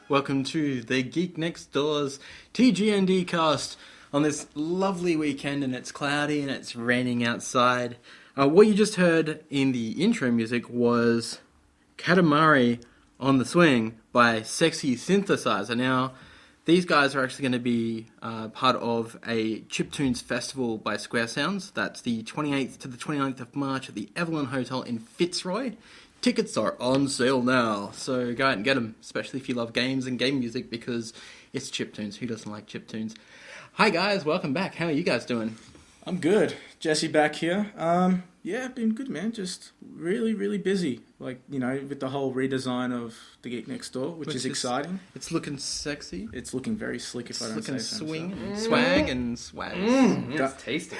Welcome to the Geek Next Door's TGNDCast on this lovely weekend, and it's cloudy and it's raining outside. What you just heard in the intro music was Katamari on the Swing by Sexy Synthesizer. Now, these guys are actually going to be part of a Chiptunes festival by Square Sounds. That's the 28th to the 29th of March at the Evelyn Hotel in Fitzroy. Tickets are on sale now, so go out and get them, especially if you love games and game music, because it's Chiptunes. Who doesn't like Chiptunes? Hi guys, welcome back. How are you guys doing? I'm good. Jesse back here. Yeah, been good, man. Just really busy. Like, you know, with the whole redesign of the Geek Next Door, which is exciting. It's looking sexy. It's looking very slick, if I don't say so. Swing and swag and swag. It's tasty.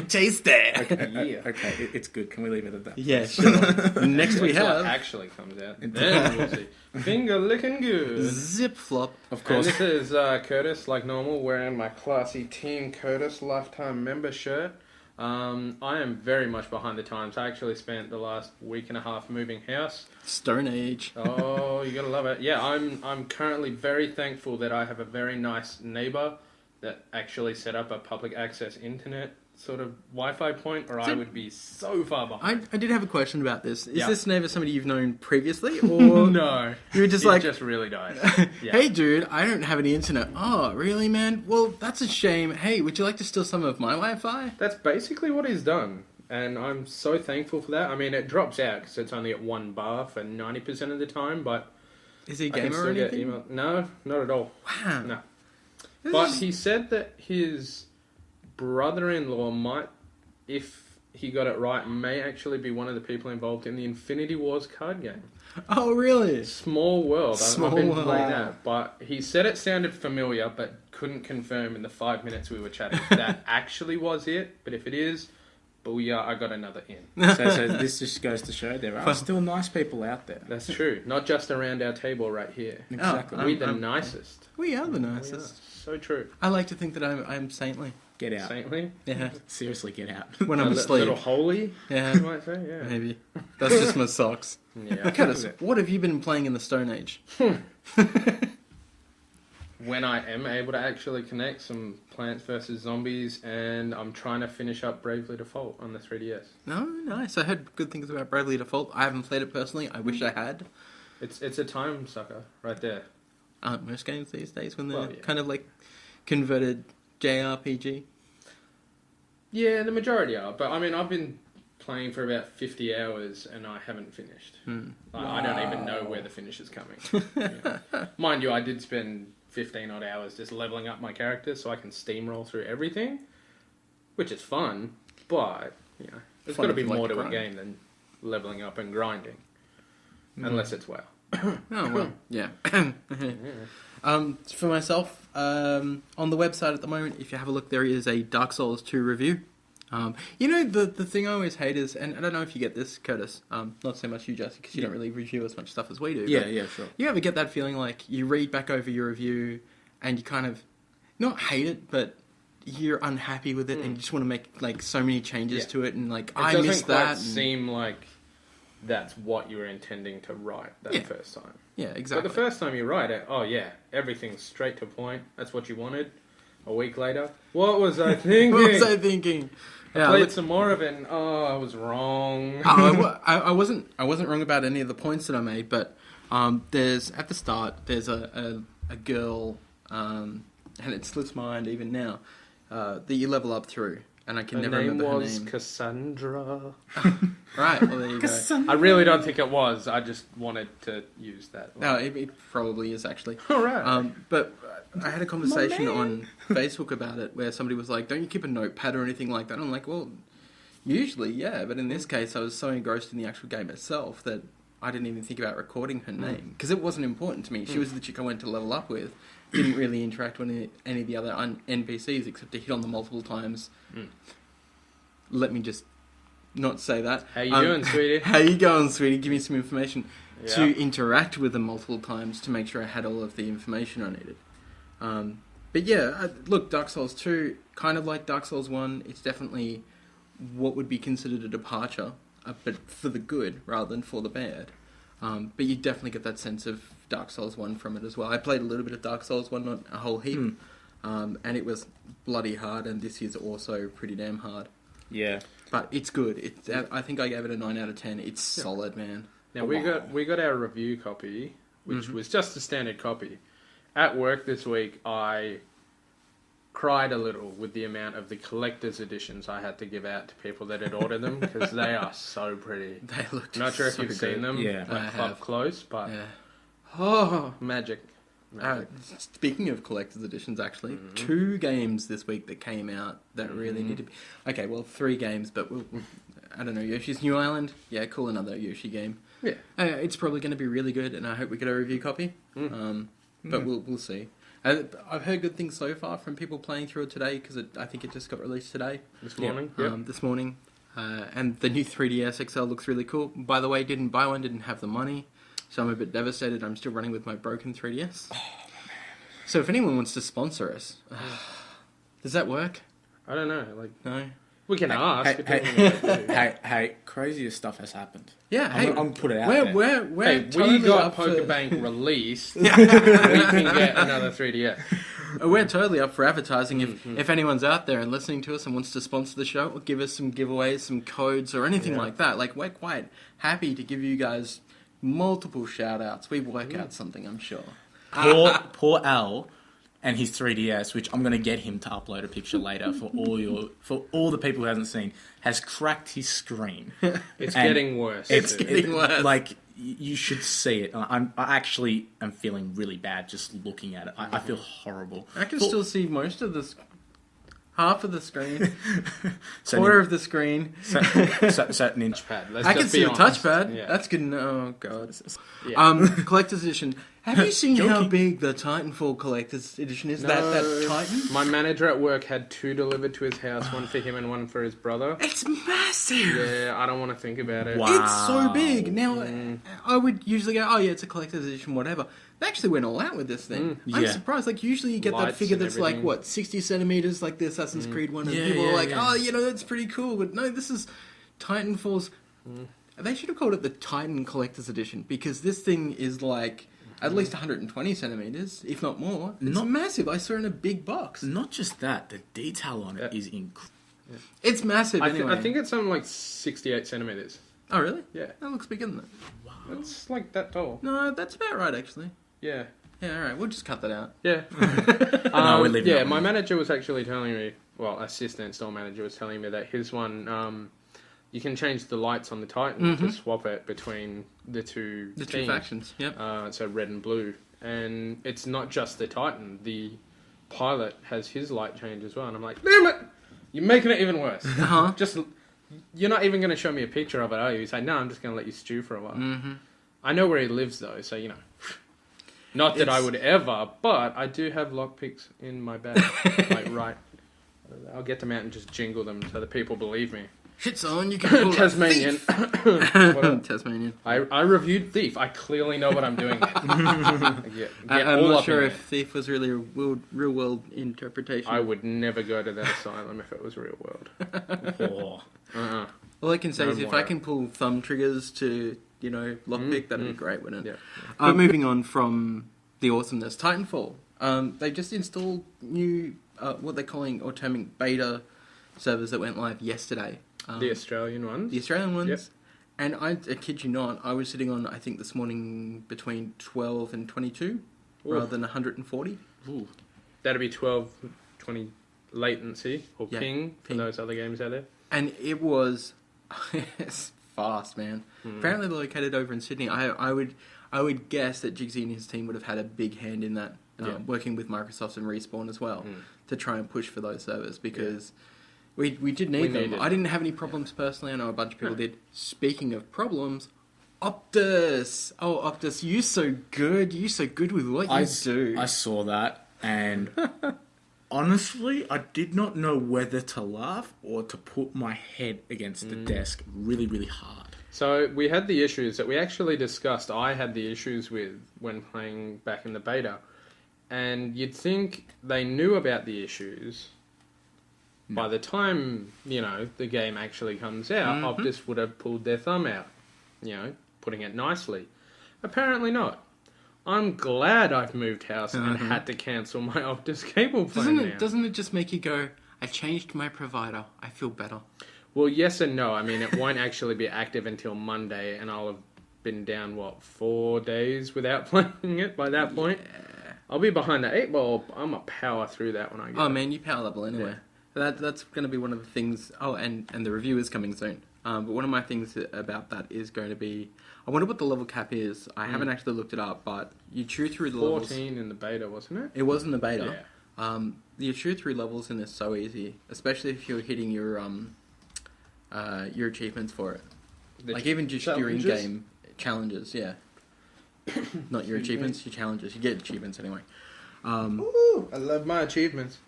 Tasty. Okay, okay, it's good. Can we leave it at that? Yeah, sure. Next we have... actually comes out. Then we'll see. Finger licking good. Zip Flop. Of course. And this is Curtis, like normal, wearing my classy Team Curtis lifetime member shirt. I am very much behind the times. I actually spent the last week and a half moving house. Stone Age. Oh, you gotta love it. Yeah, I'm currently very thankful that I have a very nice neighbour that actually set up a public access internet sort of Wi-Fi point, or I would be so far behind. I did have a question about this. Is Yeah. this neighbour somebody you've known previously, or No. you were just It like, just really died. Yeah. hey dude, I don't have any internet. Oh, really, man? Well, that's a shame. Hey, would you like to steal some of my Wi-Fi? That's basically what he's done, and I'm so thankful for that. I mean, it drops out because it's only at 1 bar for 90% of the time, but Is he a I can gamer or still get anything? email. No, not at all. Wow. No. This But is- he said that his brother-in-law might, if he got it right, may actually be one of the people involved in the Infinity Wars card game. Oh, really? Small world. Small I've been world. playing that, but he said it sounded familiar, but couldn't confirm in the 5 minutes we were chatting if that actually was it. But if it is, booyah, I got another in. So this just goes to show there are still nice people out there. That's true. Not just around our table right here. Exactly. Oh, We're the nicest. We are the We are. nicest. So true. I like to think that I'm saintly. Get out. Saintly. Yeah. Seriously, get out. When I'm A asleep. little holy, Yeah. you might say. Yeah. Maybe. That's just my socks. Yeah. Curtis, what have you been playing in the Stone Age? When I am able to actually connect some Plants vs. Zombies, and I'm trying to finish up Bravely Default on the 3DS. No, nice. I heard good things about Bravely Default. I haven't played it personally. I wish I had. It's a time sucker right there. Aren't most games these days when they're Well, yeah. kind of like converted JRPG? Yeah, the majority are, but I mean, I've been playing for about 50 hours and I haven't finished. Like, I don't even know where the finish is coming. Yeah. Mind you, I did spend 15 odd hours just leveling up my character so I can steamroll through everything, which is fun, but, you know, there's got to be Fun, like, more to grind. a game than leveling up and grinding. Unless it's WoW. Oh, well, yeah. For myself, on the website at the moment, if you have a look, there is a Dark Souls 2 review. You know, the thing I always hate is, and I don't know if you get this, Curtis, not so much you, Jesse, because you don't really review as much stuff as we do. Yeah, but yeah, sure. You ever get that feeling like you read back over your review and you kind of, not hate it, but you're unhappy with it and you just want to make like so many changes to it and like, I missed that. It and- doesn't seem like that's what you were intending to write that first time. Yeah, exactly. But the first time you write it, oh yeah, everything's straight to point. That's what you wanted. A week later, what was I thinking? What was I thinking? I played some more of it and, oh, I was wrong. I wasn't wrong about any of the points that I made, but there's at the start there's a girl, and it slips my mind even now, that you level up through, and I can never remember her name. Cassandra. Right, well there you go. I really don't think it was. I just wanted to use that. No, it probably is actually. All right. But I had a conversation on Facebook about it where somebody was like, don't you keep a notepad or anything like that? I'm like, well, usually, yeah, but in this case I was so engrossed in the actual game itself that I didn't even think about recording her name because it wasn't important to me. She was the chick I went to level up with. Didn't really interact with any of the other NPCs except to hit on them multiple times. Let me just not say that. How you doing, sweetie? How you going, sweetie? Give me some information. Yeah. To interact with them multiple times to make sure I had all of the information I needed. But yeah, look, Dark Souls 2, kind of like Dark Souls 1, it's definitely what would be considered a departure, but for the good rather than for the bad. But you definitely get that sense of Dark Souls 1 from it as well. I played a little bit of Dark Souls 1, not a whole heap. And it was bloody hard, and this is also pretty damn hard. Yeah. But it's good. I think I gave it a 9 out of 10. It's solid, man. Now, we got our review copy, which was just a standard copy. At work this week, I cried a little with the amount of the collector's editions I had to give out to people that had ordered them, because they are so pretty. They look Not sure if so you've seen them, Yeah. like up close, but Yeah. Magic. Speaking of collector's editions, actually, 2 games this week that came out that really need to be... Okay, well, 3 games, but I don't know, Yoshi's New Island? Yeah, cool, another Yoshi game. Yeah. It's probably going to be really good, and I hope we get a review copy. But we'll see. I've heard good things so far from people playing through it today, because I think it just got released today. This morning? This morning. And the new 3DS XL looks really cool. By the way, didn't buy one, didn't have the money. So I'm a bit devastated. I'm still running with my broken 3DS. Oh, so if anyone wants to sponsor us, does that work? I don't know. No? We can ask. Hey, crazier stuff has happened. Yeah, I'm gonna put it out there. We're we got Poker Bank released. We can get another 3DS. We're totally up for advertising. If anyone's out there and listening to us and wants to sponsor the show, or give us some giveaways, some codes, or anything like that, we're quite happy to give you guys multiple shout-outs. We work out something, I'm sure. Poor Al and his 3DS, which I'm going to get him to upload a picture later for all the people who hasn't seen, has cracked his screen. It's getting worse. It's getting worse. You should see it. I actually am feeling really bad just looking at it. I feel horrible. I can still see most of this. Half of the screen, quarter of the screen. So touchpad. I can see the touchpad. Yeah. That's good. Oh god. Yeah. Collector's edition. Have you seen how big the Titanfall Collector's edition is? No. That Titan. My manager at work had 2 delivered to his house, one for him and one for his brother. It's massive. Yeah, I don't want to think about it. Wow. It's so big. Now, I would usually go, oh yeah, it's a collector's edition, whatever. They actually went all out with this thing. I'm surprised. Usually you get that Lights figure and that's everything. 60 centimeters, like the Assassin's Creed one, and Yeah, people are like, yeah. oh, that's pretty cool. But no, this is Titanfall's... They should have called it the Titan Collector's Edition, because this thing is at least 120 centimeters, if not more. It's massive. I saw it in a big box. Not just that, the detail on it is incredible. It's massive anyway. I think it's something like 68 centimeters. Oh, really? Yeah. That looks bigger than that. Wow. It's like that tall. No, that's about right, actually. Yeah. Yeah, alright, we'll just cut that out. Yeah. No, we leave yeah, that my one. manager was actually telling me, assistant store manager was telling me that his one, you can change the lights on the Titan to swap it between the two teams. Factions, yep. So red and blue. And it's not just the Titan. The pilot has his light change as well. And I'm like, damn it! You're making it even worse. You're not even going to show me a picture of it, are you? He's like, no, I'm just going to let you stew for a while. I know where he lives, though, so, not that I would ever, but I do have lockpicks in my bag. Right. I'll get them out and just jingle them so that people believe me. Shit's on, you can pull Tasmanian. Tasmanian. I reviewed Thief. I clearly know what I'm doing there. I'm not sure if Thief was really a real world interpretation. I would never go to that asylum if it was real world. All I can say is if I can pull thumb triggers to, lockpick, that'd be great, wouldn't it? Yeah. Moving on from the awesomeness, Titanfall. They just installed new, what they're calling or terming beta servers that went live yesterday. The Australian ones? The Australian ones. Yep. And I kid you not, I was sitting on, I think this morning, between 12 and 22, rather than 140. Ooh. That'd be 12, 20 latency, or ping, for those other games out there. And it was it's fast, man. Apparently they're located over in Sydney. I would guess that Jigsy and his team would have had a big hand in that, working with Microsoft and Respawn as well, to try and push for those servers, because... We did need them. I didn't have any problems personally. I know a bunch of people did. Speaking of problems, Optus. Oh, Optus, you're so good. You're so good with what you do. I saw that, and honestly, I did not know whether to laugh or to put my head against the desk really, really hard. So we had the issues that we actually discussed. I had the issues with when playing back in the beta. And you'd think they knew about the issues... By the time, the game actually comes out, Optus would have pulled their thumb out, putting it nicely. Apparently not. I'm glad I've moved house and had to cancel my Optus cable plan now. Doesn't it just make you go, I changed my provider, I feel better? Well, yes and no. I mean, it won't actually be active until Monday, and I'll have been down, 4 days without playing it by that point? I'll be behind the 8 ball. I'm going to power through that when I get Oh, man, you power level anyway. Yeah. That's going to be one of the things... Oh, and the review is coming soon. But one of my things about that is going to be... I wonder what the level cap is. I haven't actually looked it up, but you chew through the 14 levels... 14 in the beta, wasn't it? It was in the beta. Yeah. You chew through levels in this so easy, especially if you're hitting your achievements for it. Like even just your in-game challenges, yeah. Not your achievements, your challenges. You get achievements anyway. Ooh, I love my achievements.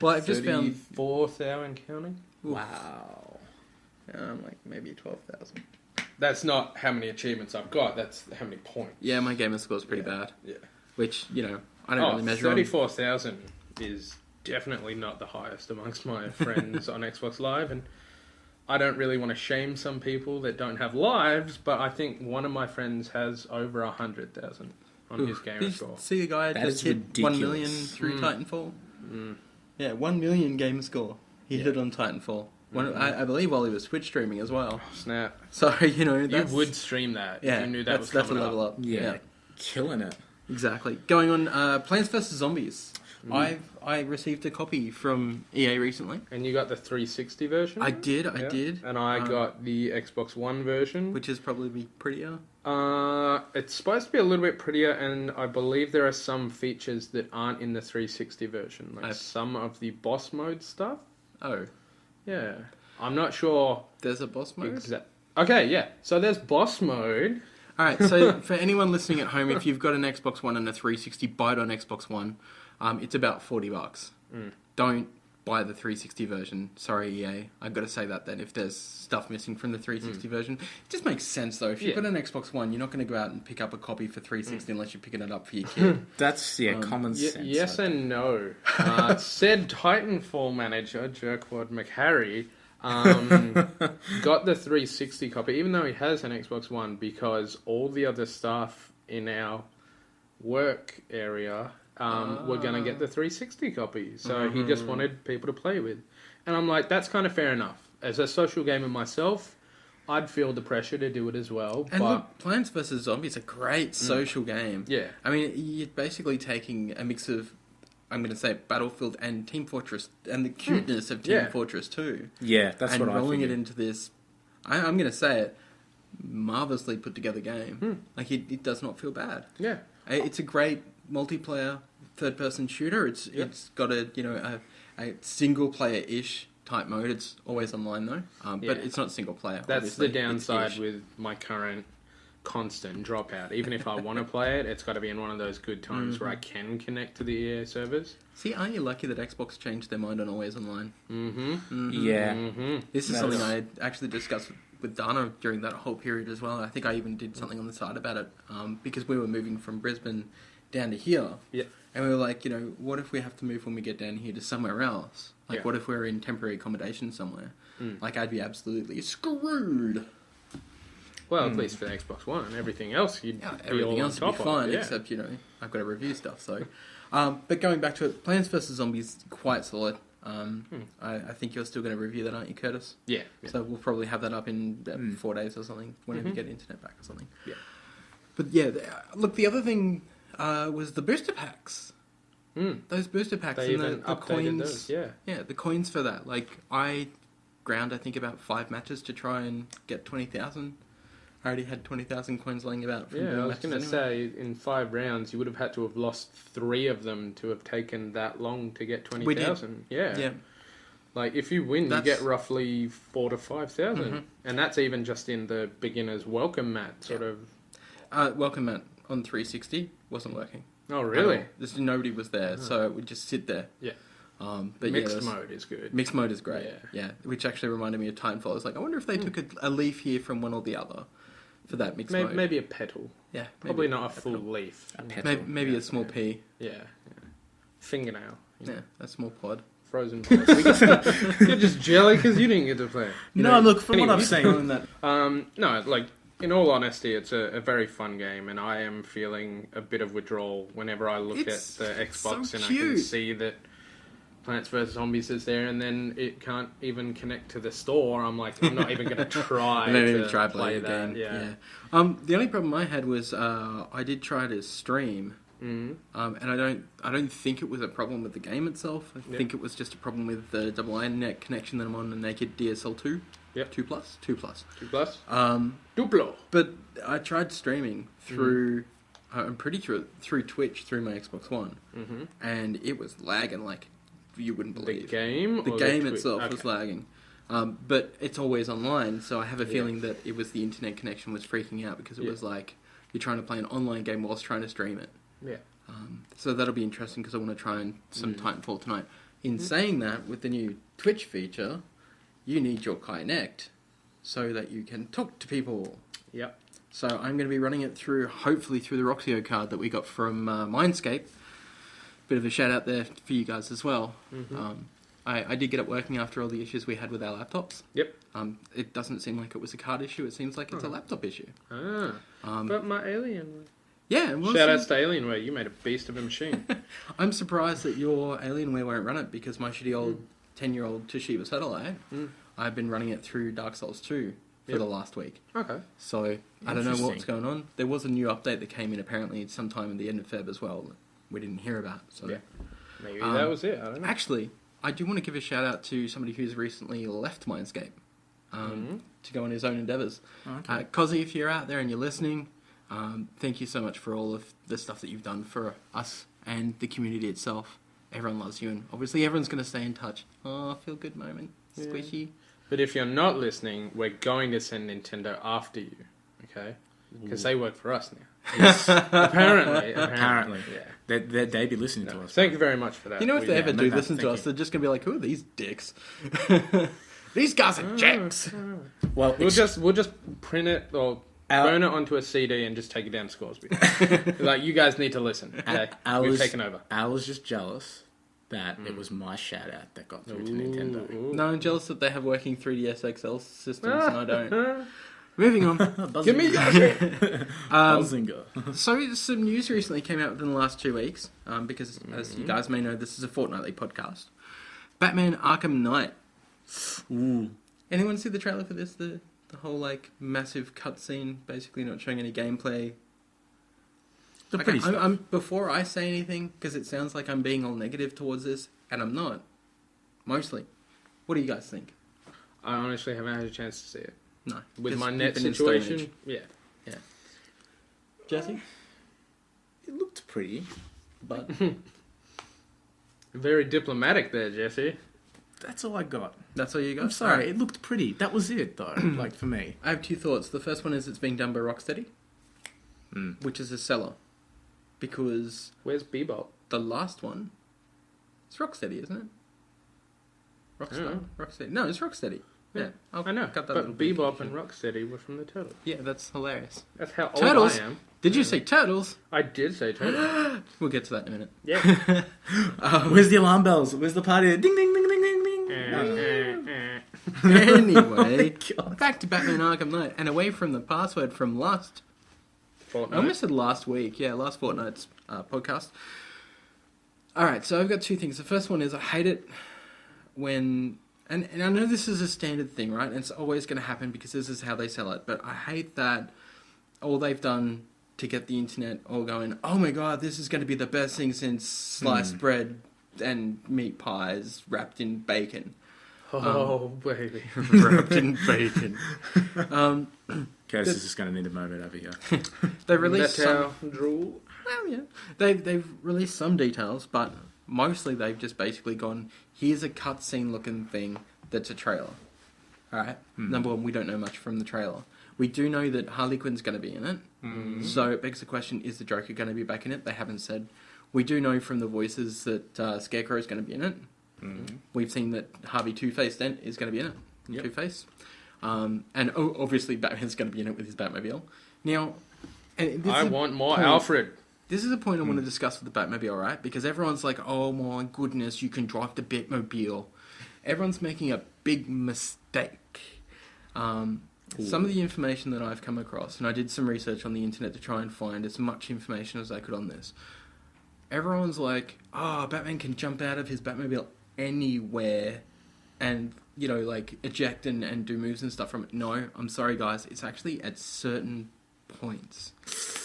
Well, I've just found... 34,000 counting. Wow. like maybe 12,000. That's not how many achievements I've got, that's how many points. Yeah, my gamer score's pretty bad. Yeah. Which, I don't really measure 34,000 is definitely not the highest amongst my friends on Xbox Live, and I don't really want to shame some people that don't have lives, but I think one of my friends has over 100,000 on his gamer Did score. you see a guy That just is hit ridiculous. 1 million through Titanfall? Mm. Yeah, 1 million gamer score. He hit it on Titanfall. I believe while he was Twitch streaming as well. Snap. So, that's... You would stream that if you knew that was that's a coming level up. Yeah. Killing it. Exactly. Going on, Plants vs. Zombies. I received a copy from EA recently. And you got the 360 version? I did. And I got the Xbox One version. Which is probably prettier. It's supposed to be a little bit prettier, and I believe there are some features that aren't in the 360 version. Like some of the boss mode stuff. Oh. Yeah. I'm not sure. There's a boss mode? Okay, yeah. So there's boss mode. Alright, so for anyone listening at home, if you've got an Xbox One and a 360, buy it on Xbox One. It's about $40. Don't buy the 360 version. Sorry, EA. I've got to say that then. If there's stuff missing from the 360 version, it just makes sense though. If you've got an Xbox One, you're not going to go out and pick up a copy for 360 unless you're picking it up for your kid. That's common sense. Yes and no. Said Titanfall manager Jerkwad McHarry got the 360 copy, even though he has an Xbox One, because all the other staff in our work area were going to get the 360 copy. So he just wanted people to play with. And I'm like, that's kind of fair enough. As a social gamer myself, I'd feel the pressure to do it as well. And look, Plants vs. Zombies is a great social game. Yeah. I mean, you're basically taking a mix of, I'm going to say, Battlefield and Team Fortress, and the cuteness of Team Fortress 2. Yeah, that's what I And rolling figured. it into this, I'm going to say it, marvelously put together game. Like, it does not feel bad. Yeah. It's a great multiplayer third-person shooter. It's got a single player-ish type mode. It's always online though, but it's not single player. That's obviously. the downside with my current constant dropout. Even if I want to play it, it's got to be in one of those good times where I can connect to the EA servers. See, aren't you lucky that Xbox changed their mind on always online? Yeah. This is something I actually discussed with Dana during that whole period as well. I think I even did something on the side about it because we were moving from Brisbane down to here. Yeah. And we were like, what if we have to move when we get down here to somewhere else? Like, what if we're in temporary accommodation somewhere? Like, I'd be absolutely screwed. Well, at least for the Xbox One and everything else, you'd be all on top would be fine, of it. except, I've got to review stuff, so... but going back to it, Plants vs. Zombies, quite solid. I think you're still going to review that, aren't you, Curtis? Yeah. So we'll probably have that up in 4 days or something, whenever you get internet back or something. Yeah. But yeah, look, the other thing was the booster packs. Those booster packs They and even the updated coins. those, yeah. Yeah, the coins for that. Like, I ground, I think, about 5 matches to try and get 20,000. I already had 20,000 coins laying about. From Yeah, I was matches going to anyway. say, in 5 rounds, you would have had to have lost 3 of them to have taken that long to get 20,000. Yeah. Yeah. Like, if you win, you get roughly 4,000 to 5,000. And that's even just in the beginner's welcome mat, sort of. Welcome mat on 360 wasn't working. Oh, really? Nobody was there, so it would just sit there. Yeah. But Mixed mode is good. Mixed mode is great. Yeah. Which actually reminded me of Titanfall. I was like, I wonder if they took a leaf here from one or the other for that mixed mode. Maybe a petal. Yeah. Probably not a full leaf. A petal. Maybe a small pea. Yeah. Fingernail. Yeah, a small pod. Frozen pod. You're just jelly because you didn't get to play. Look, from what I've seen... No, like, In all honesty, it's a very fun game, and I am feeling a bit of withdrawal whenever I look It's at the Xbox so and I cute. can see that Plants vs Zombies is there, and then it can't even connect to the store. I'm like, I'm not even going to try to play the that. game. Yeah. The only problem I had was I did try to stream, and I don't think it was a problem with the game itself. I think it was just a problem with the double internet connection that I'm on the naked DSL 2. Yep. 2 plus. 2 plus. 2 plus. Duplo. But I tried streaming through. I'm pretty sure through Twitch through my Xbox One, and it was lagging like you wouldn't believe. The game. The game itself was lagging. But it's always online, so I have a feeling that it was the internet connection was freaking out because it was like you're trying to play an online game whilst trying to stream it. Yeah. So that'll be interesting because I want to try some Titanfall tonight. In saying that, with the new Twitch feature, you need your Kinect so that you can talk to people. Yep. So I'm going to be running it hopefully through the Roxio card that we got from Mindscape. Bit of a shout out there for you guys as well. I did get it working after all the issues we had with our laptops. Yep. It doesn't seem like it was a card issue. It seems like it's a laptop issue. But my Alienware. Yeah. Well, shout outs to Alienware. You made a beast of a machine. I'm surprised that your Alienware won't run it because my shitty old 10-year-old Toshiba satellite, I've been running it through Dark Souls 2 for the last week. Okay. So I don't know what's going on. There was a new update that came in apparently sometime in the end of Feb as well that we didn't hear about. So maybe that was it. I don't know. Actually, I do want to give a shout out to somebody who's recently left Mindscape to go on his own endeavours. Okay. Kozy, if you're out there and you're listening, thank you so much for all of the stuff that you've done for us and the community itself. Everyone loves you, and obviously everyone's going to stay in touch. Oh, feel good moment. Squishy. But if you're not listening, we're going to send Nintendo after you, okay? Because they work for us now. Yes. Apparently. Yeah. They'd be listening to us. Thank you very much for that. You know, if they ever do listen to us, they're just going to be like, who are these dicks? These guys are jacks. Well, we'll just print it or burn it onto a CD and just take it down to Scoresby. Like, you guys need to listen. Okay? We've taken over. I was just jealous that it was my shout out that got through to Nintendo. No, I'm jealous that they have working 3DS XL systems and I don't. Moving on. Give me your Buzzinger. So some news recently came out within the last 2 weeks, because as you guys may know, this is a fortnightly podcast. Batman Arkham Knight. Ooh. Anyone see the trailer for this? The whole like massive cutscene, basically not showing any gameplay. Before I say anything, because it sounds like I'm being all negative towards this, and I'm not. Mostly. What do you guys think? I honestly haven't had a chance to see it. No. With my net situation, yeah. Jesse? It looked pretty, but... Very diplomatic there, Jesse. That's all I got. That's all you got? I'm sorry, it looked pretty. That was it, though, like, for me. I have two thoughts. The first one is it's being done by Rocksteady, which is a seller. Because... Where's Bebop? The last one... It's Rocksteady, isn't it? Rocksteady. No, it's Rocksteady. Yeah, I know. Cut that but Bebop and Rocksteady were from the Turtles. Yeah, that's hilarious. That's how old Turtles? I am. Did you say Turtles? I did say Turtles. We'll get to that in a minute. Yeah. Where's the alarm bells? Where's the party? Ding, ding, ding, ding, ding, ding. Anyway, back to Batman Arkham Knight, and away from the password from last... Fortnight. I almost said last week. Yeah, last fortnight's podcast. Alright, so I've got two things. The first one is I hate it when... And I know this is a standard thing, right? And it's always going to happen because this is how they sell it. But I hate that all they've done to get the internet all going, oh my god, this is going to be the best thing since sliced bread and meat pies wrapped in bacon. Oh, baby. Wrapped in bacon. Curtis is just going to need a moment over here. They released some... drool. Well, yeah. They've released some details, but mostly they've just basically gone, here's a cutscene looking thing that's a trailer. Alright? Number one, we don't know much from the trailer. We do know that Harley Quinn's going to be in it. So it begs the question, is the Joker going to be back in it? They haven't said. We do know from the voices that Scarecrow's going to be in it. We've seen that Harvey Two-Face Dent is going to be in it. Yep. Two-Face. And obviously Batman's going to be in it with his Batmobile. Now... I want more Alfred. This is a point I want to discuss with the Batmobile, right? Because everyone's like, oh my goodness, you can drive the Batmobile. Everyone's making a big mistake. some of the information that I've come across, and I did some research on the internet to try and find as much information as I could on this. Everyone's like, oh, Batman can jump out of his Batmobile anywhere and, you know, like, eject and do moves and stuff from it. No, I'm sorry, guys. It's actually at certain points.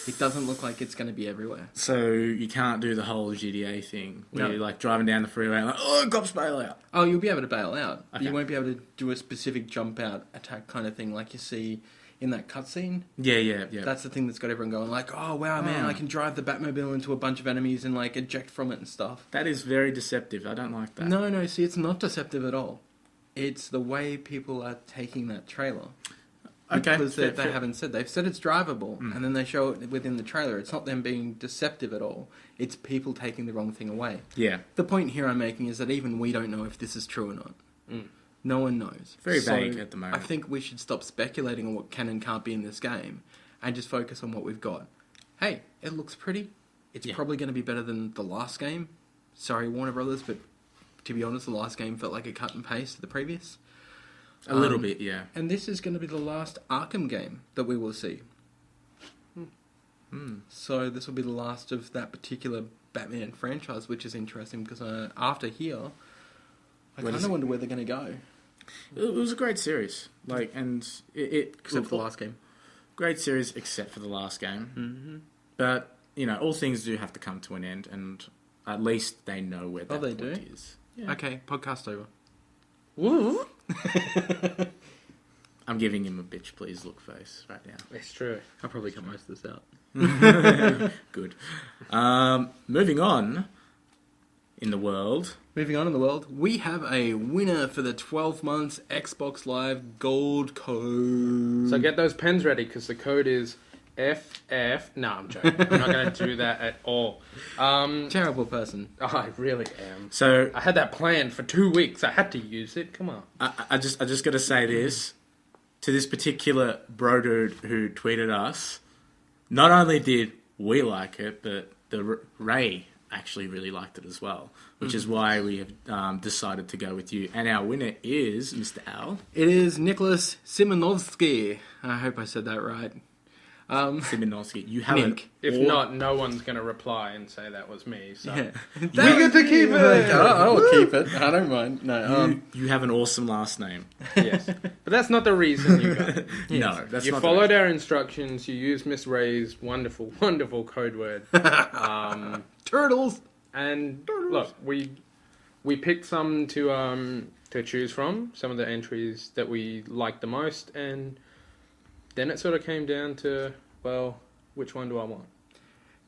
It doesn't look like it's going to be everywhere. So you can't do the whole GTA thing where you're like driving down the freeway and like, oh, cops bail out. Oh, you'll be able to bail out. But Okay. you won't be able to do a specific jump out attack kind of thing like you see in that cutscene. Yeah. That's the thing that's got everyone going like, oh, wow, man, I can drive the Batmobile into a bunch of enemies and like eject from it and stuff. That is very deceptive. I don't like that. No, see, it's not deceptive at all. It's the way people are taking that trailer. Okay. Because they haven't said. They've said it's drivable, and then they show it within the trailer. It's not them being deceptive at all. It's people taking the wrong thing away. Yeah. The point here I'm making is that even we don't know if this is true or not. No one knows. Very vague at the moment. I think we should stop speculating on what can and can't be in this game and just focus on what we've got. Hey, it looks pretty. It's probably going to be better than the last game. Sorry, Warner Brothers, but to be honest, the last game felt like a cut and paste of the previous. A little bit, yeah. And this is going to be the last Arkham game that we will see. So this will be the last of that particular Batman franchise, which is interesting because after here, I kind of wonder where they're going to go. It was a great series. Like, and Except for the last game. Great series, except for the last game. Mm-hmm. But, you know, all things do have to come to an end, and at least they know where that point is. Yeah. Okay, podcast over. Woo! I'm giving him a bitch please look face right now. It's true. I'll probably cut most of this out. Good. Moving on in the world. Moving on in the world, we have a winner for the 12 months Xbox Live Gold code. So get those pens ready because the code is FF. No, I'm joking. I'm not going to do that at all. Terrible person. I really am. So I had that planned for 2 weeks. I had to use it. Come on. I just got to say this to this particular bro dude who tweeted us. Not only did we like it, but the Ray actually really liked it as well, which is why we have decided to go with you. And our winner is Mr. Al. It is Nicholas Simonovsky. I hope I said that right. Simonovsky. You have Nick. If not, no one's going to reply and say that was me. So. Yeah. We get to keep it! I'll keep it. I don't mind. No. You have an awesome last name. Yes. But that's not the reason you got it. No, that's You not followed our instructions. You used Miss Ray's wonderful, wonderful code word. Turtles. And look, we picked some to choose from, some of the entries that we liked the most, and then it sort of came down to, well, which one do I want?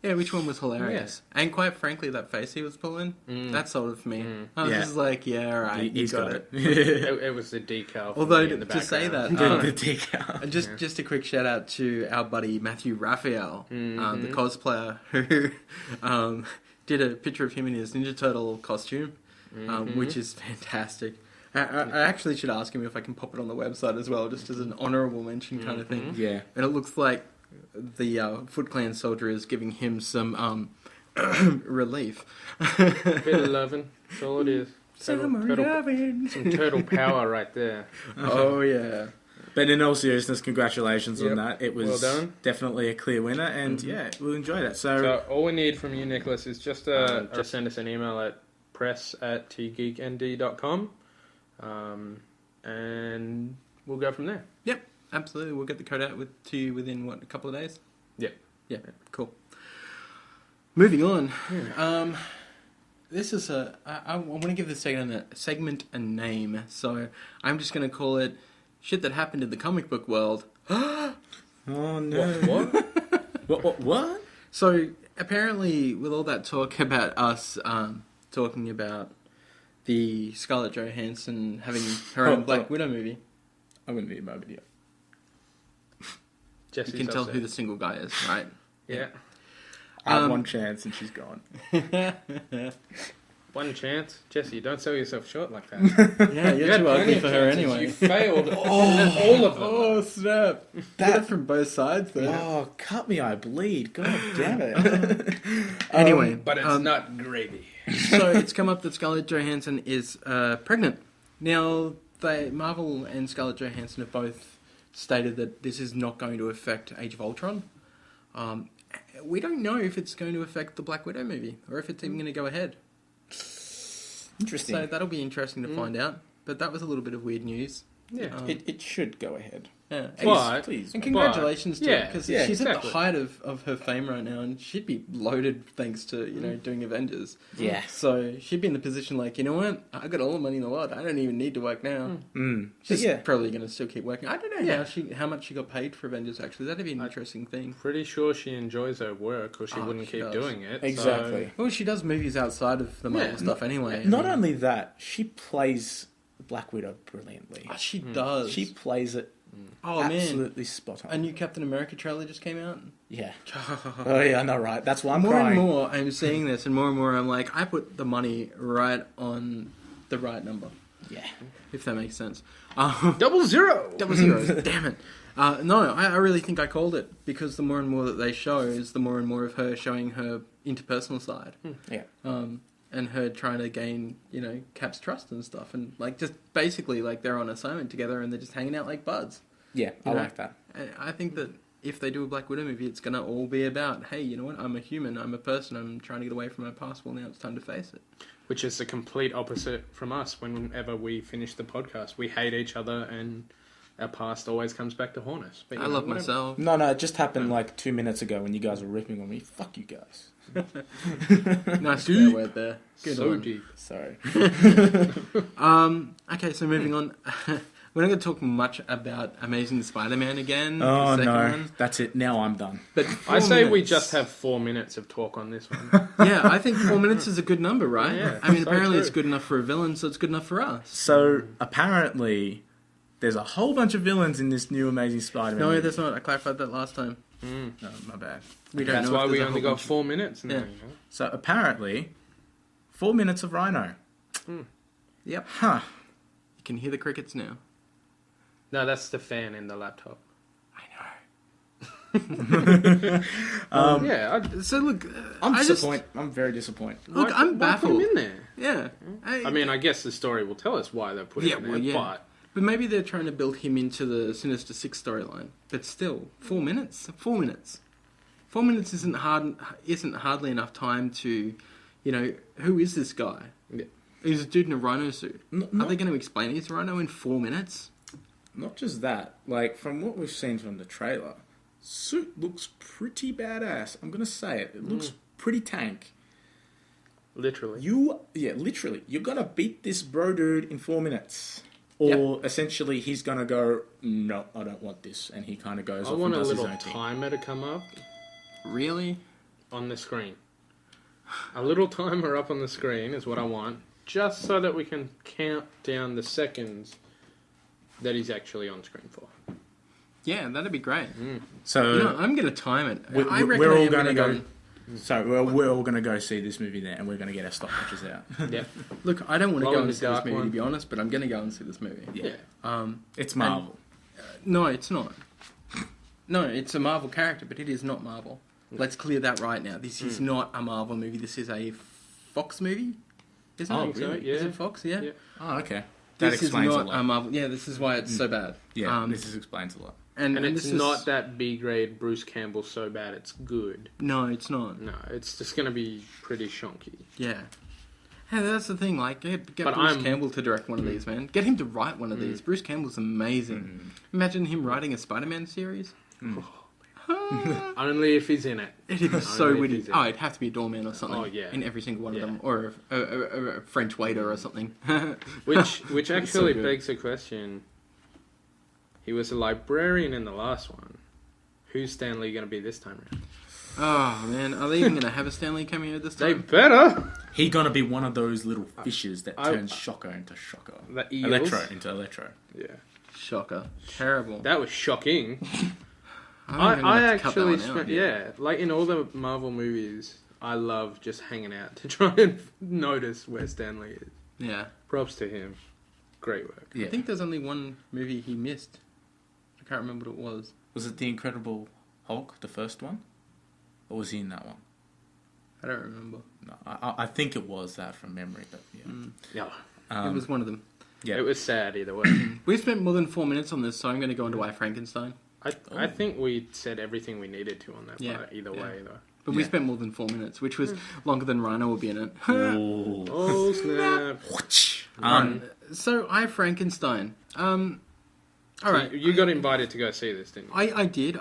Yeah, which one was hilarious? And quite frankly, that face he was pulling, that sold it for me. I was just like, yeah, all right, He's got it. It was the decal. Although, in the to say that, The decal. just a quick shout out to our buddy Matthew Raphael, the cosplayer, who did a picture of him in his Ninja Turtle costume, which is fantastic. I actually should ask him if I can pop it on the website as well, just as an honourable mention kind of thing. Yeah. And it looks like the Foot Clan soldier is giving him some relief. Bit of loving. That's all it is. Some turtle power right there. Oh, yeah. But in all seriousness, congratulations on Yep. that. It was Well done. definitely a clear winner, and yeah, we'll enjoy that. So all we need from you, Nicholas, is just send us an email at press@tgeeknd.com, and we'll go from there. Yep, absolutely. We'll get the code out to you within, a couple of days? Yep. Yeah, cool. Moving on. This is I want to give this segment a name, so I'm just going to call it Shit That Happened in the Comic Book World. Oh no! What? So apparently, with all that talk about us talking about the Scarlett Johansson having her own Black Widow movie, I'm going to need a moment here. Jesse's you can tell upset. who the single guy is, right? Yeah. I had one chance and she's gone. One chance. Jesse, don't sell yourself short like that. Yeah, You you're had too plenty ugly of for her chances. anyway. You failed all of them. Oh, snap. That from both sides there. Oh, cut me, I bleed. God damn it. Anyway. But it's not gravy. So it's come up that Scarlett Johansson is pregnant. Now, Marvel and Scarlett Johansson have both stated that this is not going to affect Age of Ultron. We don't know if it's going to affect the Black Widow movie or if it's even going to go ahead. Interesting. So that'll be interesting to find out. But that was a little bit of weird news. Yeah. It should go ahead. Yeah. But- Please. And congratulations to her, because yeah, she's at exactly. the height of her fame right now, and she'd be loaded thanks to, doing Avengers. Yeah. So she'd be in the position like, you know what, I got all the money in the world, I don't even need to work now. She's Yeah. probably going to still keep working. I don't know Yeah. how much she got paid for Avengers, actually. That'd be an interesting thing. Pretty sure she enjoys her work, or she Oh, wouldn't she keep does. doing it. Exactly. Well, she does movies outside of the Marvel Yeah. stuff anyway. Not only that, she plays Black Widow brilliantly. Oh, she does. She plays it oh, man. absolutely spot on. A new Captain America trailer just came out. Yeah. Oh, yeah, I know, right? That's why I'm More crying. and more, I'm seeing this, and more I'm like, I put the money right on the right number, Yeah. if that makes sense. 000! Double zeros, damn it. No, I really think I called it, because the more and more that they show is the more and more of her showing her interpersonal side. Yeah. And her trying to gain, Cap's trust and stuff. And, just basically, they're on assignment together and they're just hanging out like buds. Yeah, I like that. And I think that if they do a Black Widow movie, it's going to all be about, hey, you know what, I'm a human, I'm a person, I'm trying to get away from my past, well, now it's time to face it. Which is the complete opposite from us whenever we finish the podcast. We hate each other and our past always comes back to haunt us. But, I love myself. No, it just happened 2 minutes ago when you guys were ripping on me. Fuck you guys. Nice swear word there. Good so one. deep. Sorry. Okay, so moving on. We're not going to talk much about Amazing Spider-Man again. Oh, the no. second one. That's it. Now I'm done. But I say we minutes. just have 4 minutes of talk on this one. Yeah, I think 4 minutes is a good number, right? Yeah, I mean, so apparently true. it's good enough for a villain, so it's good enough for us. So, apparently, there's a whole bunch of villains in this new Amazing Spider-Man. No, movie. there's not. I clarified that last time. No, my bad. We don't That's know if why we there's a only whole got bunch 4 minutes now. Yeah. You know? So, apparently, 4 minutes of Rhino. Yep. Huh. You can hear the crickets now. No, that's the fan in the laptop. I know. Yeah, So look, I'm I disappointed. I'm very disappointed. Look, I'm why put baffled. him in there? Yeah. I mean, I guess the story will tell us why they put him in there, But maybe they're trying to build him into the Sinister Six storyline. But still, 4 minutes. 4 minutes. 4 minutes isn't hardly enough time to, who is this guy? Yeah. He's a dude in a rhino suit. Are Not, they going to explain he's a rhino in 4 minutes? not just that. From what we've seen from the trailer, suit looks pretty badass. I'm gonna say it. It looks pretty tank. Literally. Literally. You're gonna beat this bro dude in 4 minutes. Or essentially he's gonna go, no, I don't want this. And he kind of goes I off want and a does his little own thing. timer to come up Really? on the screen. A little timer up on the screen is what I want, just so that we can count down the seconds that he's actually on screen for. Yeah, that'd be great. So I'm going to time it. I reckon we're I all am gonna gonna go. So we're all gonna go see this movie there, and we're gonna get our stopwatches out. Yeah. Look, I don't want to Roll go in and the see this dark movie, one. to be honest, but I'm going to go and see this movie. Yeah. It's Marvel. No, it's not. No, it's a Marvel character, but it is not Marvel. Let's clear that right now. This is not a Marvel movie. This is a Fox movie. Isn't Oh, it? I think so, really? yeah. Is it Fox? Yeah. Yeah. Oh, okay. That This explains is a not lot. a Marvel. Yeah, this is why it's so bad. Yeah, this explains a lot. And this it's is not that B grade Bruce Campbell so bad it's good. No, it's not. No, it's just going to be pretty shonky. Yeah. Hey, that's the thing. Get But Bruce I'm- Campbell to direct one of these, man. Get him to write one of these. Bruce Campbell's amazing. Imagine him writing a Spider-Man series. Only if he's in it. It'd be so Only if witty. he's in Oh, it. it'd have to be a doorman or something. Oh, yeah. In every single one Yeah. of them, or a French waiter or something. Which actually good. begs the question. He was a librarian in the last one. Who's Stanley going to be this time around? Oh man, are they even going to have a Stanley cameo this They time? better. He's gonna be one of those little fishes that I- turns Shocker into Shocker. The eels. Electro into Electro. Yeah. Shocker, terrible. That was shocking. I'm gonna I have to cut that actually one out. spent, yeah, like in all the Marvel movies, I love just hanging out to try and notice where Stanley is. Yeah, Props to him. Great work. Yeah. I think there's only one movie he missed. I can't remember what it was. Was it The Incredible Hulk, the first one? Or was he in that one? I don't remember. No, I think it was that from memory, but yeah. Yeah. It was one of them. Yeah. It was sad either way. We've spent more than 4 minutes on this, so I'm going to go into why Frankenstein. I think we said everything we needed to on that part either way, though. But we spent more than 4 minutes, which was longer than Rhino will be in it. Oh, snap. So, I Frankenstein. All right. You got invited to go see this, didn't you? I did.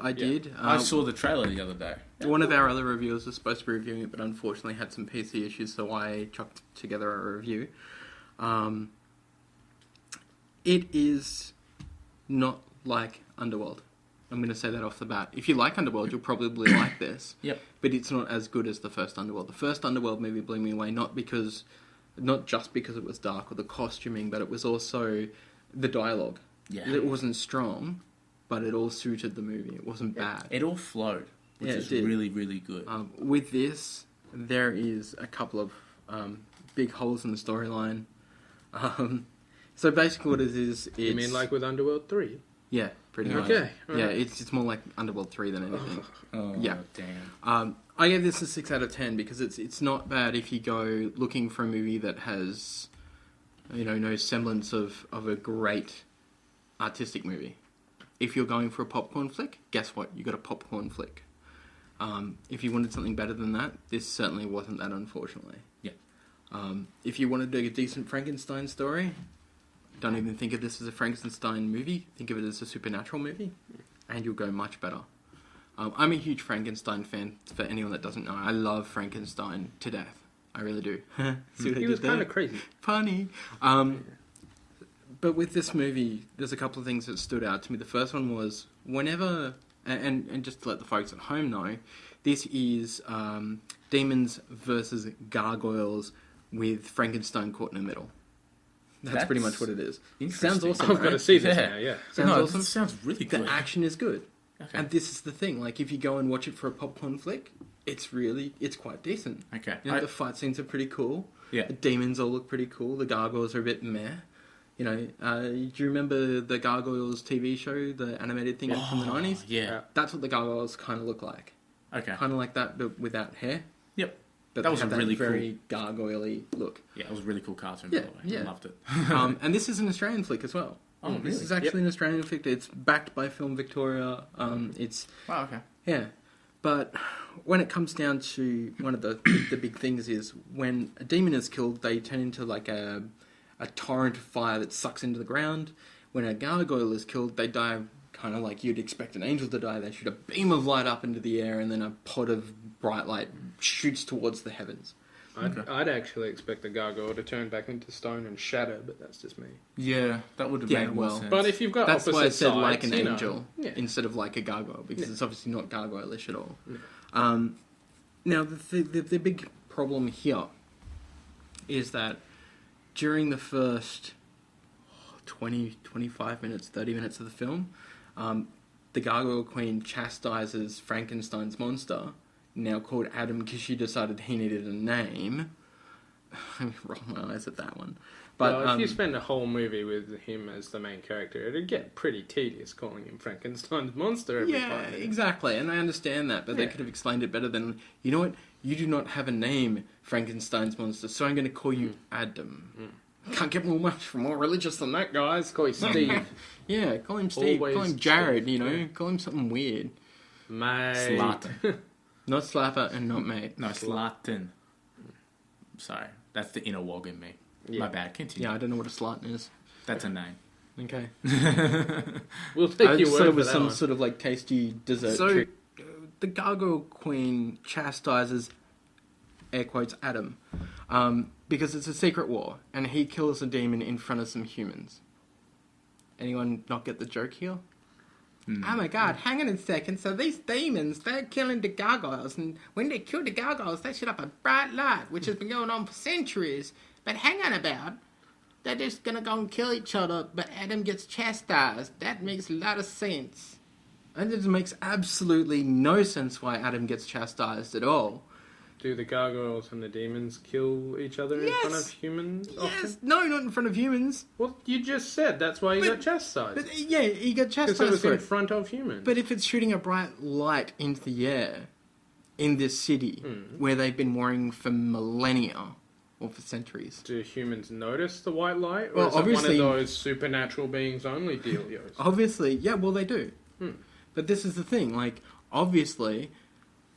I saw the trailer the other day. One of our other reviewers was supposed to be reviewing it, but unfortunately had some PC issues, so I chucked together a review. It is not like Underworld. I'm going to say that off the bat. If you like Underworld, you'll probably like this. Yep. But it's not as good as the first Underworld. The first Underworld movie blew me away, not just because it was dark or the costuming, but it was also the dialogue. Yeah. It wasn't strong, but it all suited the movie. It wasn't bad. It all flowed, which is really, really good. With this, there is a couple of big holes in the storyline. So basically what it is... You mean like with Underworld 3? Yeah, pretty much. Okay. Yeah, it's more like Underworld 3 than anything. Yeah. Damn. I gave this a 6 out of 10 because it's not bad if you go looking for a movie that has, no semblance of a great artistic movie. If you're going for a popcorn flick, guess what? You got a popcorn flick. If you wanted something better than that, this certainly wasn't that, unfortunately. Yeah. If you wanted a decent Frankenstein story, don't even think of this as a Frankenstein movie. Think of it as a supernatural movie, and you'll go much better. I'm a huge Frankenstein fan, for anyone that doesn't know. I love Frankenstein to death. I really do. See what I He did was kind there? of crazy. Funny. But with this movie, there's a couple of things that stood out to me. The first one was whenever, and just to let the folks at home know, this is demons versus gargoyles with Frankenstein caught in the middle. That's pretty much what it is. Sounds awesome. I've got to see this now, yeah. Sounds awesome. That sounds really good. The action is good. Okay. And this is the thing. Like, if you go and watch it for a popcorn flick, it's quite decent. Okay. The fight scenes are pretty cool. Yeah. The demons all look pretty cool. The gargoyles are a bit meh. Do you remember the Gargoyles TV show, the animated thing from the 90s? Yeah. That's what the gargoyles kind of look like. Okay. Kind of like that, but without hair. Yep. But That was they have a really very gargoyle-y look. Yeah, it was a really cool cartoon, Yeah, by the way. yeah. I loved it. And this is an Australian flick as well. Oh, This really? is actually an Australian flick. It's backed by Film Victoria. It's Wow, okay. yeah, but when it comes down to one of the big things is when a demon is killed, they turn into like a torrent of fire that sucks into the ground. When a gargoyle is killed, they die kind of like you'd expect an angel to die. They shoot a beam of light up into the air, and then a pod of bright light shoots towards the heavens. I'd actually expect the gargoyle to turn back into stone and shatter, but that's just me. Yeah, that would have Yeah, made more well, sense. But if you've got That's opposite why I said sides, like an you know, angel yeah. instead of like a gargoyle, because Yeah. it's obviously not gargoyle-ish at all. Yeah. Now, the big problem here is that during the first 20, 25 minutes, 30 minutes of the film, the Gargoyle Queen chastises Frankenstein's monster, now called Adam because she decided he needed a name. I roll my eyes at that one. But Well, if you spend a whole movie with him as the main character, it'd get pretty tedious calling him Frankenstein's monster every yeah, 5 minutes. exactly, and I understand that, but they Yeah. could have explained it better than, you know what, you do not have a name, Frankenstein's monster, so I'm going to call you Adam. Can't get more religious than that, guys. Call him Steve. Yeah, call him Steve, call him Always Jared, Steve, call him something weird. Mate. Slatan. Not Slapper and not Mate. No, Slatan. Sorry, that's the inner wog in me. Yeah. My bad, continue. Yeah, I don't know what a Slatin is. That's a name. Okay. We'll take I your just thought word it for was that some one. sort of like tasty dessert So, treat. The Gargoyle Queen chastises, air quotes, Adam, because it's a secret war, and he kills a demon in front of some humans. Anyone not get the joke here? Oh my god, hang on a second. So these demons, they're killing the gargoyles, and when they kill the gargoyles, they shoot up a bright light, which has been going on for centuries. But hang on about, they're just gonna go and kill each other, but Adam gets chastised. That makes a lot of sense. And it makes absolutely no sense why Adam gets chastised at all. Do the gargoyles and the demons kill each other in front Yes. of humans often? Yes, no, not in front of humans. Well, you just said that's why he But- got chastised. But yeah, he got Because it chastised was for in it. front of humans. But if it's shooting a bright light into the air in this city where they've been warring for millennia, or for centuries. Do humans notice the white light? Or Well, is it obviously- one of those supernatural beings only dealios? Obviously, yeah, well, they do. Hmm. But this is the thing, like, obviously,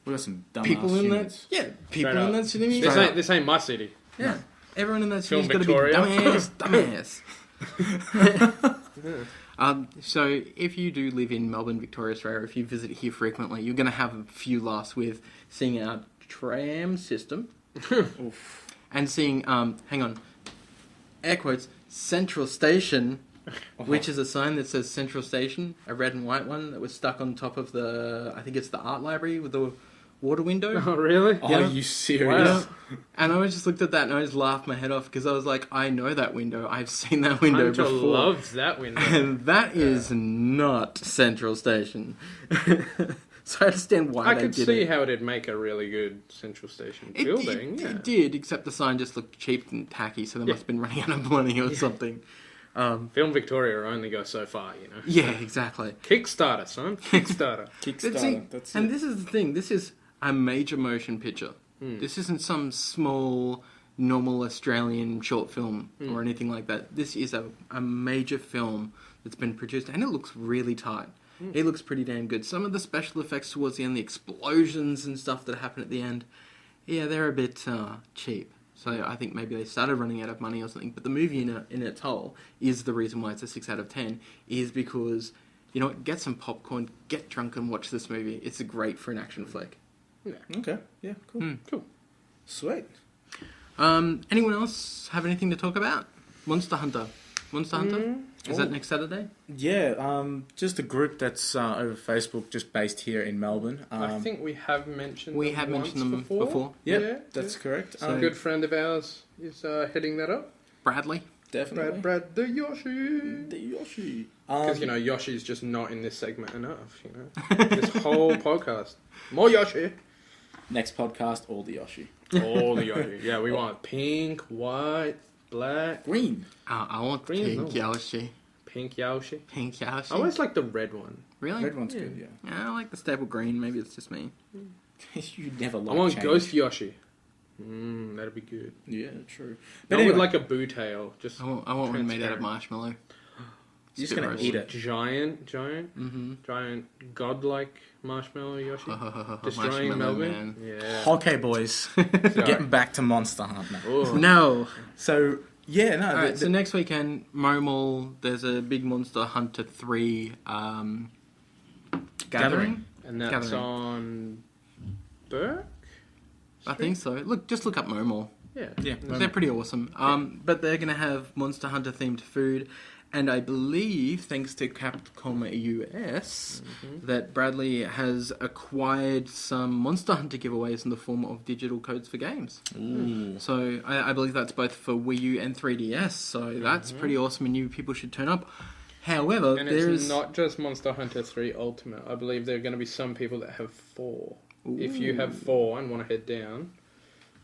We got some dumbass people in humans. that, yeah, people Straight in up. that city, This ain't my city. yeah, everyone in that Film city's got to be Victoria. dumbass. So if you do live in Melbourne, Victoria, Australia, if you visit here frequently, you're going to have a few laughs with seeing our tram system and seeing, hang on, air quotes, Central Station, which is a sign that says Central Station, a red and white one that was stuck on top of the, I think it's the art library with the water window. Oh, really? Oh, Yeah. are you serious? Yeah. And I just looked at that and I just laughed my head off because I was like, I know that window. I've seen that window Hunter before. loves that window. And that is not Central Station. So I understand why I they could did see it. how it'd make a really good Central Station It, building. it did, except the sign just looked cheap and tacky, so they Yeah. must have been running out of money or something. Film Victoria only goes so far, you know. Yeah, exactly. Kickstarter, son. Kickstarter. But see, That's and it. this is the thing. This is a major motion picture. This isn't some small, normal Australian short film or anything like that. This is a major film that's been produced, and it looks really tight. It looks pretty damn good. Some of the special effects towards the end, the explosions and stuff that happen at the end, yeah, they're a bit cheap. So I think maybe they started running out of money or something. But the movie in its whole is the reason why it's a 6 out of 10, is because, you know what, get some popcorn, get drunk and watch this movie. It's great for an action flick. Okay. Yeah. Cool. Cool. Sweet. Anyone else have anything to talk about? Monster Hunter. Monster Hunter? Is that Oh. next Saturday? Yeah. Just a group that's over Facebook, just based here in Melbourne. I think we have mentioned We them have once mentioned them before. Yeah, that's correct. So- A good friend of ours is heading that up. Bradley? Definitely. Brad the Yoshi. The Yoshi. Because, Yoshi's just not in this segment enough, This whole podcast. More Yoshi. Next podcast, all the Yoshi. All the Yoshi. Yeah, we want pink, white, black, Green. I want Green is pink normal. Yoshi. pink Yoshi. Pink Yoshi? I always like the red one. Really? Red one's good, yeah. Yeah, I like the staple green. Maybe it's just me. You never like I want change. Ghost Yoshi. That'd be good. Yeah, true. But But anyway, with like a boo tail. Just I want one made out of transparent. marshmallow. you're just going to eat it. Giant, Mm-hmm. giant godlike marshmallow Yoshi. Destroying Marshmallow Melbourne. Man. Yeah. Okay, boys. Getting back to Monster Hunter. Ooh. No. So, yeah, no. Alright, so next weekend, Mall, there's a big Monster Hunter 3 gathering. And that's Gathering. on Burke? I think so. Just look up Mall. Yeah. Yeah. They're pretty awesome. But they're going to have Monster Hunter themed food. And I believe, thanks to Capcom US, that Bradley has acquired some Monster Hunter giveaways in the form of digital codes for games. Ooh. So I believe that's both for Wii U and 3DS. So that's pretty awesome, and you people should turn up. However, And there's it's not just Monster Hunter 3 Ultimate. I believe there are going to be some people that have 4. If you have 4 and want to head down,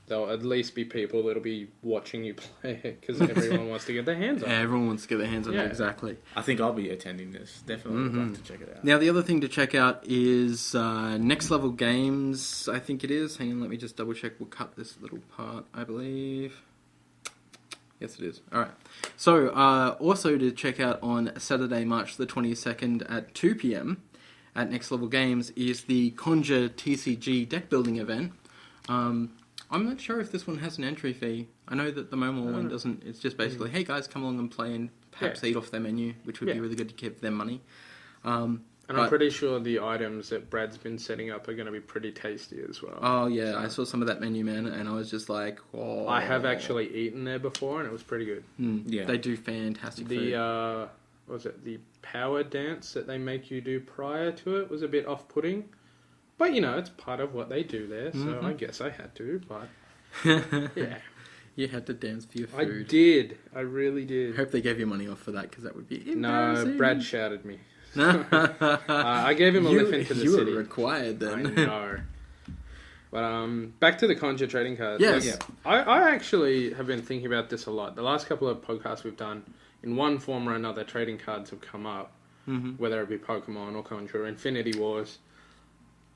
there'll at least be people that'll be watching you play it because everyone wants to get their hands on it. everyone wants to get their hands on Yeah. it. Exactly. I think I'll be attending this. Definitely would like to check it out. Now, the other thing to check out is Next Level Games, I think it is. Hang on, let me just double check. We'll cut this little part, I believe. Yes, it is. All right. So, also to check out on Saturday, March the 22nd at 2 p.m. at Next Level Games is the Conjure TCG deck building event. I'm not sure if this one has an entry fee. I know that the Momo one doesn't. It's just basically, hey guys, come along and play and perhaps eat off their menu, which would be really good to give them money. And I'm pretty sure the items that Brad's been setting up are going to be pretty tasty as well. Oh yeah, I saw some of that menu, man, and I was just like, oh. I have actually eaten there before and it was pretty good. Yeah. They do fantastic food. The, what was it? The power dance that they make you do prior to it was a bit off-putting. But, it's part of what they do there, so I guess I had to, but... yeah. You had to dance for your I food. did. I really I did. hope they gave you money off for that, because that would be No, embarrassing. Brad shouted me. I gave him a lift into the you city. were required I then. know. But back to the Conjure trading cards. Yes. Like, I actually have been thinking about this a lot. The last couple of podcasts we've done, in one form or another, trading cards have come up, whether it be Pokemon or Conjure or Infinity Wars.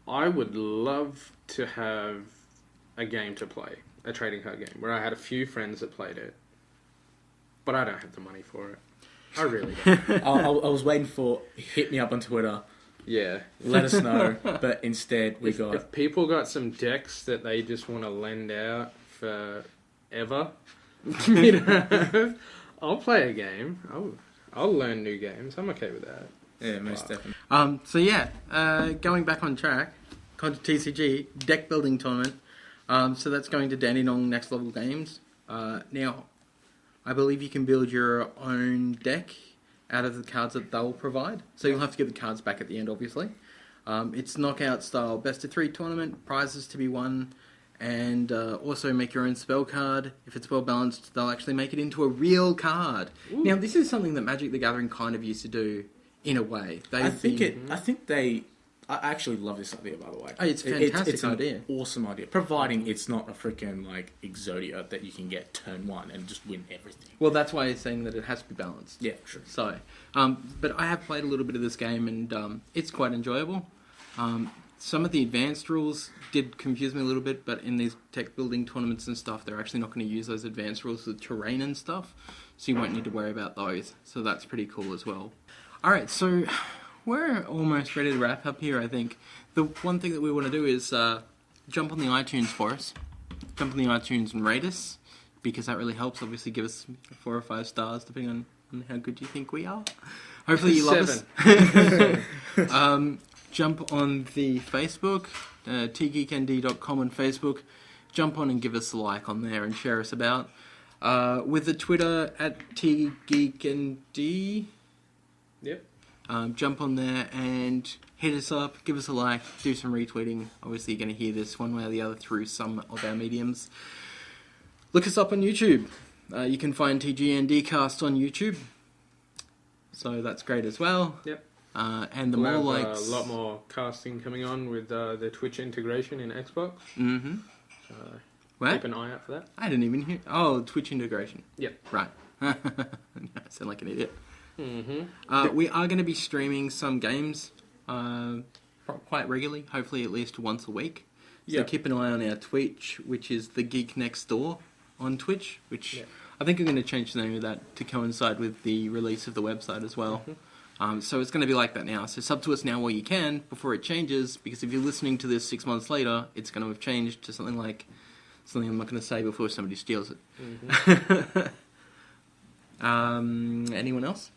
I would love to have a game to play a trading card game where I had a few friends that played it, but I don't have the money for it. I really don't. I was waiting for hit me up on Twitter. Yeah. Let us know. But instead, If people got some decks that they just want to lend out forever, you know, I'll play a game. I'll learn new games. I'm okay with that. Yeah, most definitely. So yeah, going back on track, Conjure TCG deck building tournament. So that's going to Dandenong Next Level Games. Now, I believe you can build your own deck out of the cards that they'll provide. So you'll have to get the cards back at the end, obviously. It's knockout style, best of 3 tournament, prizes to be won, and also make your own spell card. If it's well balanced, they'll actually make it into a real card. Ooh. Now, this is something that Magic the Gathering kind of used to do in a way. I actually love this idea, by the way. Oh, it's a fantastic it's idea. An awesome idea. Providing it's not a freaking, like, Exodia that you can get turn 1 and just win everything. Well, that's why he's saying that it has to be balanced. Yeah, sure. So, but I have played a little bit of this game, and it's quite enjoyable. Some of the advanced rules did confuse me a little bit, but in these tech building tournaments and stuff, they're actually not going to use those advanced rules with terrain and stuff, so you won't need to worry about those. So that's pretty cool as well. Alright, so we're almost ready to wrap up here, I think. The one thing that we want to do is jump on the iTunes for us. Jump on the iTunes and rate us, because that really helps. Obviously, give us 4 or 5 stars, depending on how good you think we are. Hopefully you love us. Jump on the Facebook, tgeeknd.com on Facebook. Jump on and give us a like on there and share us about. With the Twitter at tgeeknd. Yep. Jump on there and hit us up, give us a like, do some retweeting. Obviously, you're going to hear this one way or the other through some of our mediums. Look us up on YouTube. You can find TGNDCast on YouTube. So that's great as well. Yep. And the we'll more have likes... a lot more casting coming on with the Twitch integration in Xbox. Mm-hmm. So What? keep an eye out for that. I didn't even hear... Oh, Twitch integration. Yep. Right. I sound like an idiot. Mm-hmm. We are going to be streaming some games quite regularly, hopefully at least once a week. So keep an eye on our Twitch, which is The Geek Next Door on Twitch, which I think I'm going to change the name of that to coincide with the release of the website as well. Mm-hmm. So it's going to be like that now. So sub to us now while you can before it changes, because if you're listening to this 6 months later, it's going to have changed to something I'm not going to say before somebody steals it. Mm-hmm. Anyone else?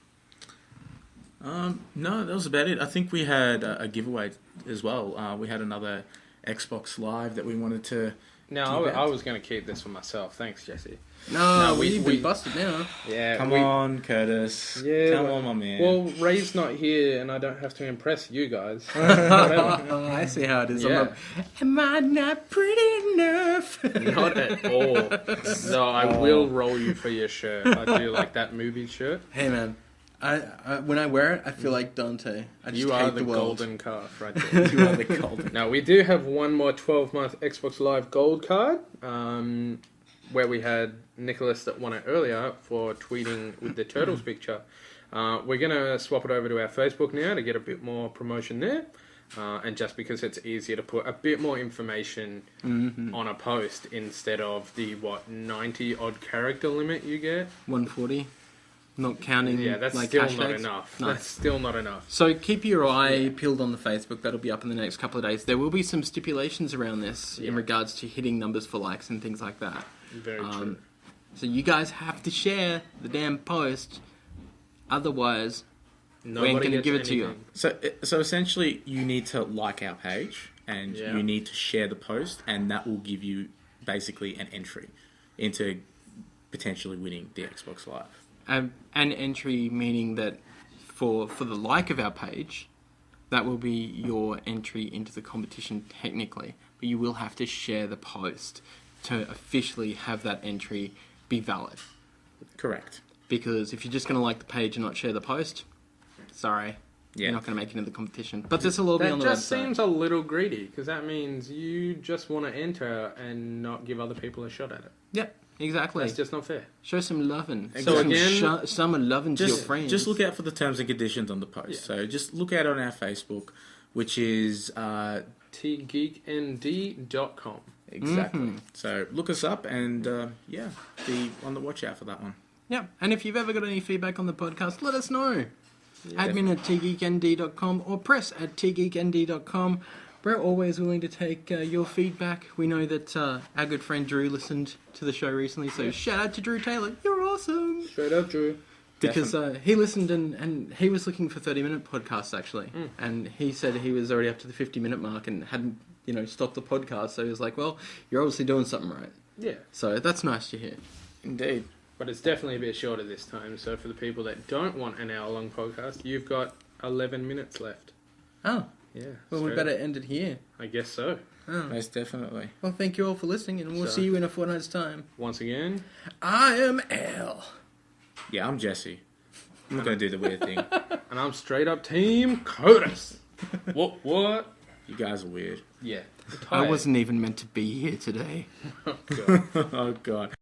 No, that was about it. I think we had a giveaway as well. We had another Xbox Live that we wanted to... No, I was going to keep this for myself. Thanks, Jesse. No, we've been busted now. Yeah, Come on, Curtis. Yeah, Come on, my man. Well, Ray's not here, and I don't have to impress you guys. I see how it is. Yeah. Am I not pretty enough? Not at all. So I will roll you for your shirt. I do like that movie shirt. Hey, man. I when I wear it, I feel like Dante. I just You hate are the world. golden calf right there. You are the golden. Now, we do have one more 12-month Xbox Live Gold card, where we had Nicholas that won it earlier for tweeting with the Turtles picture. We're going to swap it over to our Facebook now to get a bit more promotion there. And just because it's easier to put a bit more information on a post instead of the, 90-odd character limit you get? 140. Not counting. Yeah, that's like still hashtags. not enough. No. That's still not enough. So keep your eye peeled on the Facebook. That'll be up in the next couple of days. There will be some stipulations around this in regards to hitting numbers for likes and things like that. Very true. So you guys have to share the damn post. Otherwise, we ain't going to give it to you. So essentially, you need to like our page and you need to share the post, and that will give you basically an entry into potentially winning the Xbox Live. An entry meaning that for the like of our page, that will be your entry into the competition technically. But you will have to share the post to officially have that entry be valid. Correct. Because if you're just going to like the page and not share the post, sorry, you're not going to make it into the competition. But this will all be on the website. That just seems a little greedy, because that means you just want to enter and not give other people a shot at it. Yep. Exactly. That's just not fair. Show some loving. So again, some loving to your friends. Just look out for the terms and conditions on the post. Yeah. So just look out on our Facebook, which is tgeeknd.com. Exactly. So look us up and, be on the watch out for that one. Yeah, and if you've ever got any feedback on the podcast, let us know. Admin at tgeeknd.com or press at tgeeknd.com. We're always willing to take your feedback. We know that our good friend Drew listened to the show recently, so shout out to Drew Taylor. You're awesome. Straight up, Drew. Because he listened and he was looking for 30-minute podcasts, actually. And he said he was already up to the 50-minute mark and hadn't, stopped the podcast. So he was like, well, you're obviously doing something right. Yeah. So that's nice to hear. Indeed. But it's definitely a bit shorter this time. So for the people that don't want an hour-long podcast, you've got 11 minutes left. Oh. Yeah. Well, we better end it here. I guess so. Oh. Most definitely. Well, thank you all for listening, and we'll see you in a fortnight's time. Once again, I am Al. Yeah, I'm Jesse. I'm not going to do the weird thing. and I'm straight up Team Codus. What? You guys are weird. Yeah. I wasn't even meant to be here today. Oh, God. Oh, God.